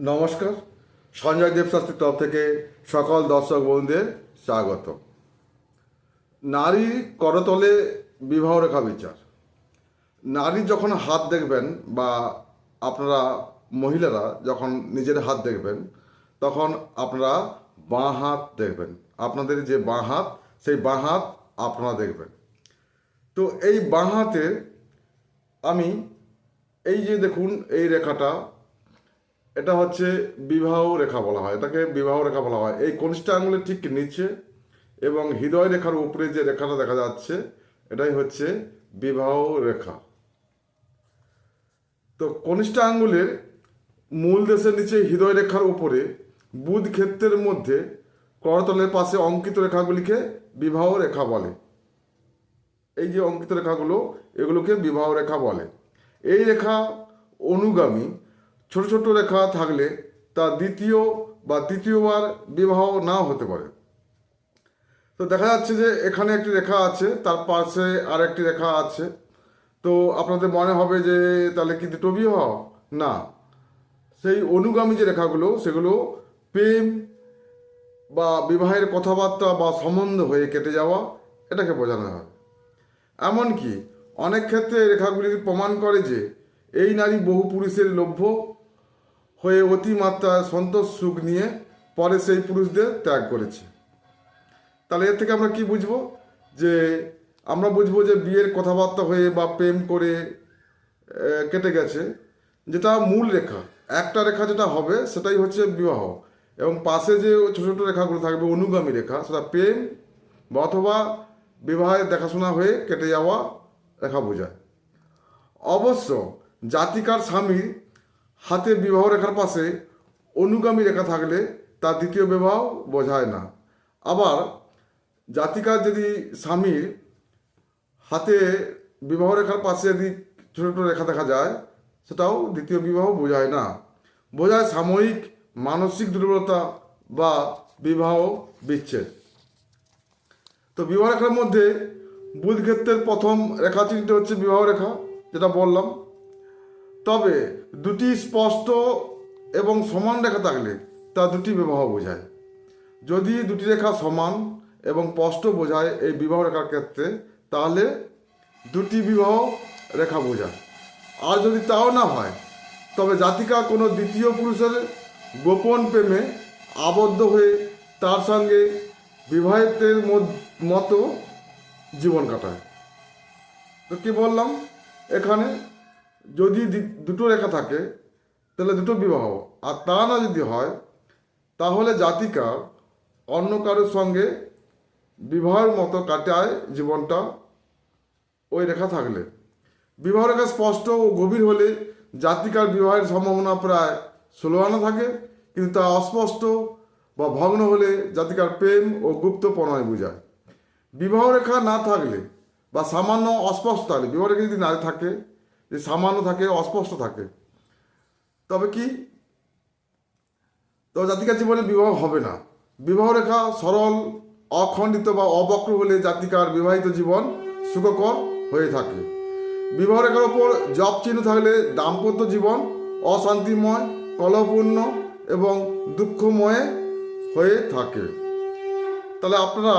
নমস্কার। সঞ্জয় দেব শাস্ত্রীর তরফ থেকে সকল দর্শক বন্ধুদের স্বাগত। নারী করতলে বিবাহ রেখা বিচার। নারী যখন হাত দেখবেন বা আপনারা মহিলারা যখন নিজের হাত দেখবেন তখন আপনারা বাঁ হাত দেখবেন। আপনাদের যে বাঁ হাত সেই বাঁ হাত আপনারা দেখবেন। তো এই বাঁ হাতে আমি এই যে দেখুন এই রেখাটা, এটা হচ্ছে বিবাহ রেখা বলা হয়, এটাকে বিবাহ রেখা বলা হয়। এই কনিষ্ঠ আঙুলের ঠিক নিচে এবং হৃদয় রেখার উপরে যে রেখাটা দেখা যাচ্ছে এটাই হচ্ছে বিবাহ রেখা। তো কনিষ্ঠ আঙ্গুলের মূল দেশের নিচে হৃদয় রেখার উপরে বুধ ক্ষেত্রের মধ্যে করতলের পাশে অঙ্কিত রেখাগুলিকে বিবাহ রেখা বলে। এই যে অঙ্কিত রেখাগুলো এগুলোকে বিবাহ রেখা বলে। এই রেখা অনুগামী ছোট ছোট রেখা থাকলে তা দ্বিতীয় বা তৃতীয়বার বিবাহ নাও হতে পারে। তো দেখা যাচ্ছে যে এখানে একটি রেখা আছে, তার পাশে আর একটি রেখা আছে। তো আপনাদের মনে হবে যে তাহলে কি দুটো বিবাহ? না, সেই অনুগামী যে রেখাগুলো সেগুলো প্রেম বা বিবাহের কথাবার্তা বা সম্বন্ধ হয়ে কেটে যাওয়া, এটাকে বোঝানো হয়। এমনকি অনেক ক্ষেত্রে রেখাগুলি প্রমাণ করে যে এই নারী বহু পুরুষের লভ্য হয়ে অতিমাত্রায় সন্তোষ সুখ নিয়ে পরে সেই পুরুষদের ত্যাগ করেছে। তাহলে এর থেকে আমরা কি বুঝবো? যে আমরা বুঝবো যে বিয়ের কথাবার্তা হয়ে বা প্রেম করে কেটে গেছে, যেটা মূল রেখা, একটা রেখা যেটা হবে সেটাই হচ্ছে বিবাহ, এবং পাশে যে ছোটো ছোটো রেখাগুলো থাকবে অনুগামী রেখা, সেটা প্রেম বা অথবা বিবাহের দেখাশোনা হয়ে কেটে যাওয়া রেখা বোঝায়। অবশ্য জাতিকার স্বামীর হাতে বিবাহ রেখার পাশে অনুগামী রেখা থাকলে তার দ্বিতীয় বিবাহ বোঝায় না। আবার জাতিকার যদি স্বামীর হাতে বিবাহ রেখার পাশে যদি ছোটো ছোটো রেখা দেখা যায় সেটাও দ্বিতীয় বিবাহ বোঝায় না, বোঝায় সাময়িক মানসিক দুর্বলতা বা বিবাহ বিচ্ছেদ। তো বিবাহ রেখার মধ্যে বুধ ক্ষেত্রের প্রথম রেখা চিহ্নটি হচ্ছে বিবাহ রেখা, যেটা বললাম। তবে দুটি স্পষ্ট এবং সমান রেখা থাকলে তা দুটি বিবাহ বোঝায়। যদি দুটি রেখা সমান এবং স্পষ্ট বোঝায় এই বিবাহ রেখার ক্ষেত্রে, তাহলে দুটি বিবাহ রেখা বোঝায়। আর যদি তাও না হয় তবে জাতিকা কোনো দ্বিতীয় পুরুষের গোপন প্রেমে আবদ্ধ হয়ে তার সঙ্গে বিবাহিতের মতো জীবন কাটায়। তো কী বললাম, এখানে যদি দুটো রেখা থাকে তাহলে দুটো বিবাহ, আর তা না যদি হয় তাহলে জাতিকা অন্য কারোর সঙ্গে বিবাহের মতো কাটায় জীবনটা ওই রেখা থাকলে। বিবাহ রেখা স্পষ্ট ও গভীর হলে জাতিকার বিবাহের সম্ভাবনা প্রায় 16 আনা থাকে, কিন্তু তা অস্পষ্ট বা ভগ্ন হলে জাতিকার প্রেম ও গুপ্ত প্রণয় বোঝায়। বিবাহ রেখা না থাকলে বা সামান্য অস্পষ্ট থাকলে, বিবাহ রেখা যদি না থাকে, যে সামান্য থাকে অস্পষ্ট থাকে, তবে কি তো জাতিকার জীবনে বিবাহ হবে না। বিবাহ রেখা সরল অখণ্ডিত বা অবক্র হলে জাতিকার বিবাহিত জীবন সুখকর হয়ে থাকে। বিবাহ রেখার ওপর জপ চিহ্ন থাকলে দাম্পত্য জীবন অশান্তিময়, কলহপূর্ণ এবং দুঃখময় হয়ে থাকে। তাহলে আপনারা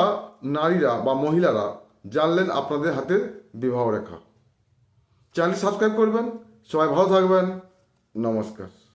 নারীরা বা মহিলারা জানলেন আপনাদের হাতের বিবাহ রেখা। চ্যানেল সাবস্ক্রাইব করবেন। সবাই ভালো থাকবেন। নমস্কার।